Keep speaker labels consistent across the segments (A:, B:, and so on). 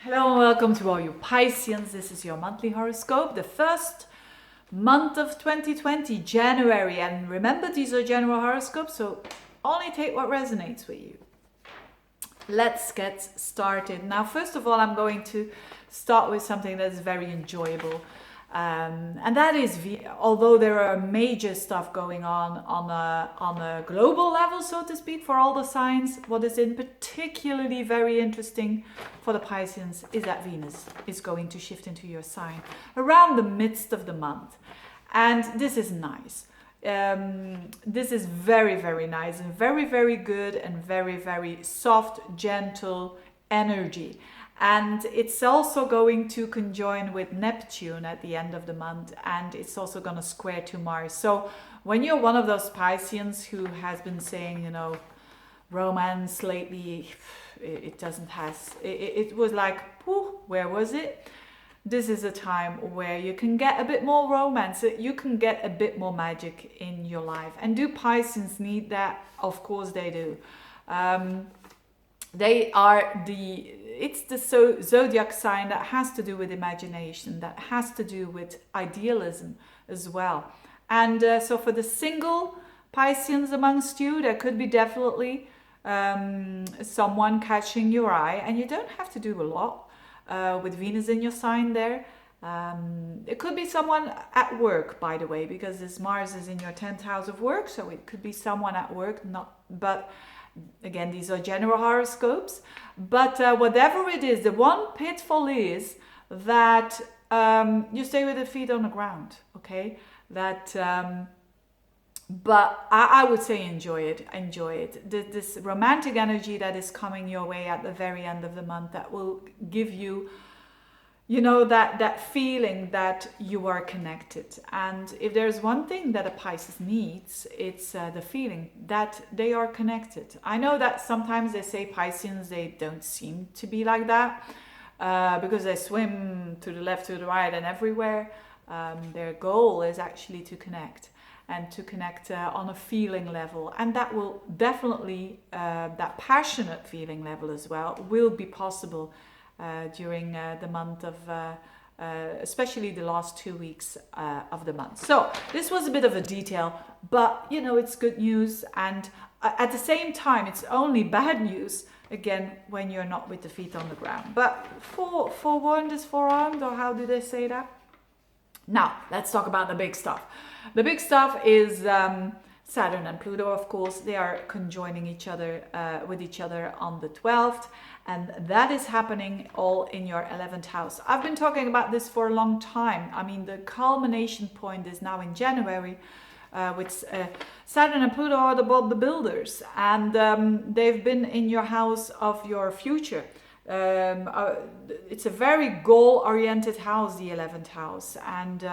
A: Hello and welcome to all you Pisceans. This is your monthly horoscope, the first month of 2020, January. And remember, these are general horoscopes, so only take what resonates with you. Let's get started. Now, first of all, I'm going to start with something that's very enjoyable. And that is, although there are major stuff going on a global level, so to speak, for all the signs, what is in particularly very interesting for the Pisceans is that Venus is going to shift into your sign around the midst of the month. And this is nice. This is very, very nice and very, very good and very, very soft, gentle energy. And it's also going to conjoin with Neptune at the end of the month, and it's also going to square to Mars. So when you're one of those Pisceans who has been saying, romance lately, it was like, where was it? This is a time where you can get a bit more romance, you can get a bit more magic in your life. And do Pisceans need that? Of course they do. It's the zodiac sign that has to do with imagination, that has to do with idealism as well. And so for the single Pisceans amongst you, there could be definitely someone catching your eye, and you don't have to do a lot with Venus in your sign there. It could be someone at work, by the way, because this Mars is in your 10th house of work, so it could be someone at work, but again, these are general horoscopes. But whatever it is, the one pitfall is that you stay with the feet on the ground, okay? But I would say enjoy it. This romantic energy that is coming your way at the very end of the month, that will give you, that feeling that you are connected. And if there's one thing that a Pisces needs, it's the feeling that they are connected. I know that sometimes they say Pisceans, they don't seem to be like that because they swim to the left, to the right and everywhere. Their goal is actually to connect, and to connect on a feeling level. And that will definitely, that passionate feeling level as well, will be possible during the month of, especially the last 2 weeks of the month. So this was a bit of a detail, but it's good news. And at the same time, it's only bad news, again, when you're not with the feet on the ground. But forewarned is forearmed, or how do they say that? Now, let's talk about the big stuff. The big stuff is Saturn and Pluto, of course. They are conjoining each other with each other on the 12th. And that is happening all in your 11th house. I've been talking about this for a long time. I mean, the culmination point is now in January, with Saturn and Pluto are the builders. And they've been in your house of your future. It's a very goal-oriented house, the 11th house. And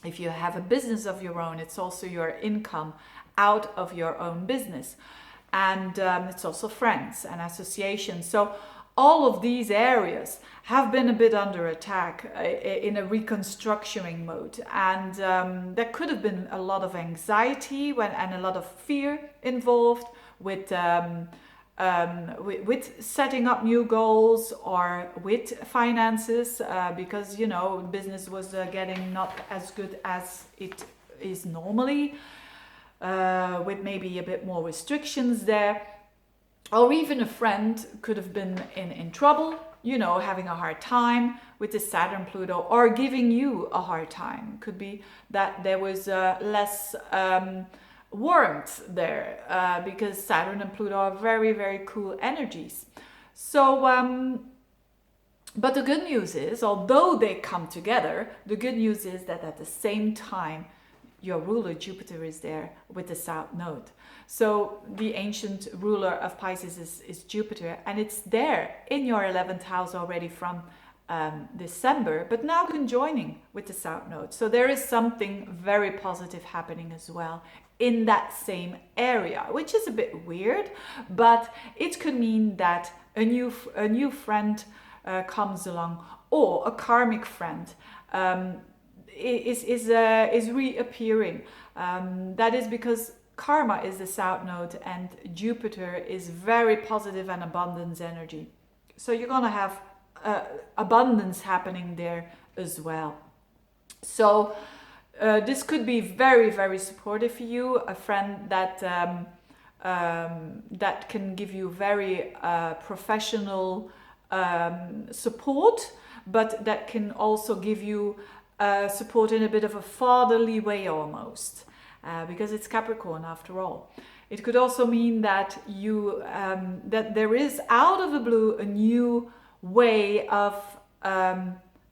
A: if you have a business of your own, it's also your income out of your own business. And it's also friends and associations. So all of these areas have been a bit under attack in a reconstructing mode. And there could have been a lot of anxiety and a lot of fear involved with setting up new goals, or with finances, because business was getting not as good as it is normally, with maybe a bit more restrictions there. Or even a friend could have been in trouble, having a hard time with the Saturn Pluto, or giving you a hard time. Could be that there was less warmth there, because Saturn and Pluto are very, very cool energies. So but the good news is, although they come together, the good news is that at the same time your ruler Jupiter is there with the South Node. So the ancient ruler of Pisces is Jupiter, and it's there in your 11th house already from December, but now conjoining with the South Node. So there is something very positive happening as well in that same area, which is a bit weird, but it could mean that a new friend comes along, or a karmic friend is reappearing. That is because karma is the South Node, and Jupiter is very positive and abundance energy. So you're gonna have abundance happening there as well. So this could be very, very supportive for you, a friend that that can give you very professional support, but that can also give you support in a bit of a fatherly way almost, because it's Capricorn after all. It could also mean that you that there is out of the blue a new way of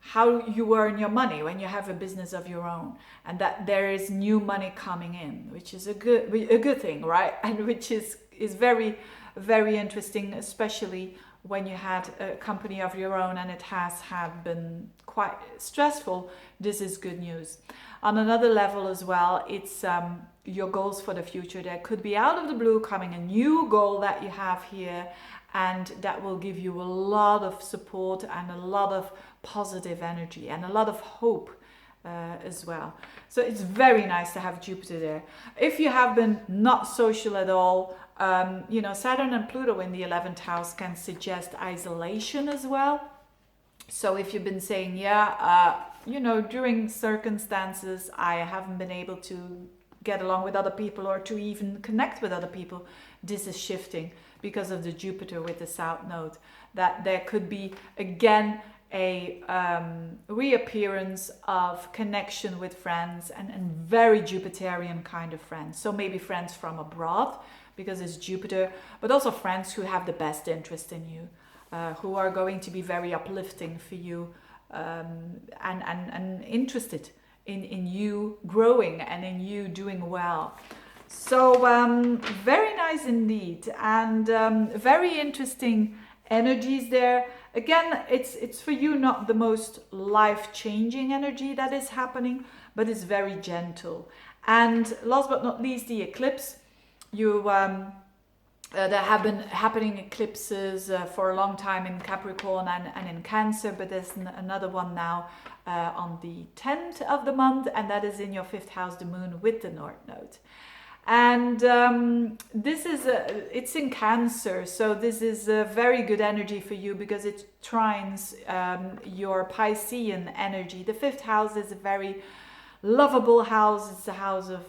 A: how you earn your money when you have a business of your own, and that there is new money coming in, which is a good thing, right? And which is very, very interesting, especially when you had a company of your own and it has been quite stressful. This is good news. On another level as well, it's your goals for the future. There could be out of the blue coming a new goal that you have here, and that will give you a lot of support and a lot of positive energy and a lot of hope as well. So it's very nice to have Jupiter there. If you have been not social at all, you know, Saturn and Pluto in the 11th house can suggest isolation as well. So if you've been saying, you know, during circumstances I haven't been able to get along with other people or to even connect with other people, this is shifting because of the Jupiter with the South Node. That there could be again a reappearance of connection with friends, and very Jupiterian kind of friends. So maybe friends from abroad because it's Jupiter, but also friends who have the best interest in you, who are going to be very uplifting for you, and interested in you growing and in you doing well. So very nice indeed, and very interesting energies there. Again, it's for you not the most life-changing energy that is happening, but it's very gentle. And last but not least, the eclipse. There have been happening eclipses for a long time in Capricorn and in Cancer, but there's another one now on the 10th of the month, and that is in your 5th house, the moon with the North Node. And this is it's in Cancer, so this is a very good energy for you because it trines your Piscean energy. The 5th house is a very lovable house. It's a house of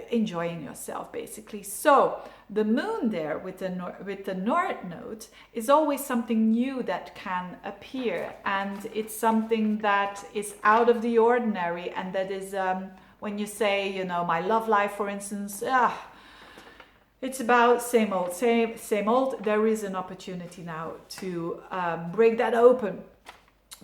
A: enjoying yourself, basically. So the moon there with the North Node is always something new that can appear, and it's something that is out of the ordinary, and that is when you say, you know, my love life, for instance, it's about same old. There is an opportunity now to break that open,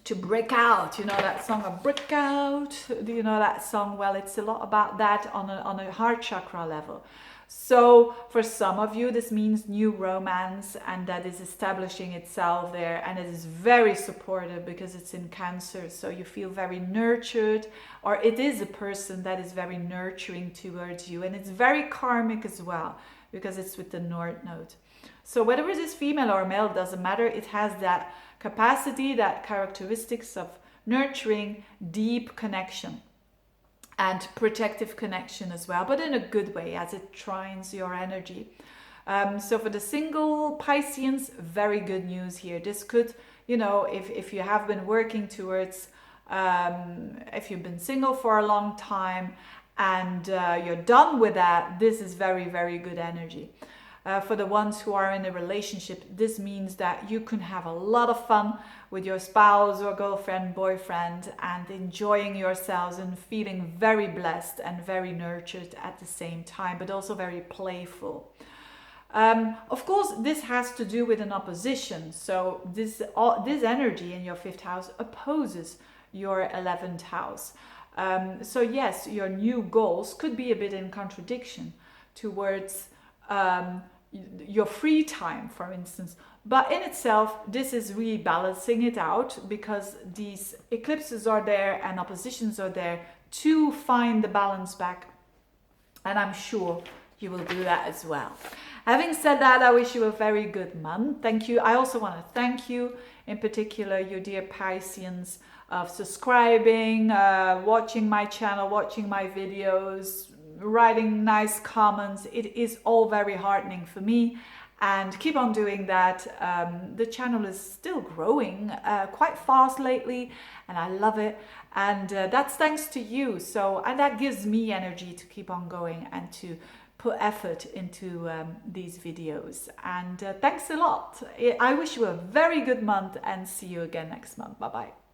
A: to break out. You know that song, of Break Out? Do you know that song? Well, it's a lot about that on a heart chakra level. So for some of you, this means new romance, and that is establishing itself there, and it is very supportive because it's in Cancer. So you feel very nurtured, or it is a person that is very nurturing towards you, and it's very karmic as well because it's with the North Node. So whether it is female or male, doesn't matter. It has that capacity, that characteristics of nurturing, deep connection, and protective connection as well, but in a good way as it trines your energy. So for the single Pisceans, very good news here. This could, you know, if you have been working towards, if you've been single for a long time and you're done with that, this is very, very good energy. For the ones who are in a relationship, this means that you can have a lot of fun with your spouse or girlfriend, boyfriend, and enjoying yourselves and feeling very blessed and very nurtured at the same time, but also very playful. Of course, this has to do with an opposition. So this energy in your 5th house opposes your 11th house. So yes, your new goals could be a bit in contradiction towards your free time, for instance. But in itself, this is rebalancing it out because these eclipses are there and oppositions are there to find the balance back. And I'm sure you will do that as well. Having said that, I wish you a very good month. Thank you. I also want to thank you, in particular, you dear Pisceans, of subscribing, watching my channel, watching my videos, writing nice comments. It is all very heartening for me, and keep on doing that. The channel is still growing quite fast lately, and I love it. And that's thanks to you. So, and that gives me energy to keep on going and to put effort into these videos. And thanks a lot. I wish you a very good month, and see you again next month. Bye bye.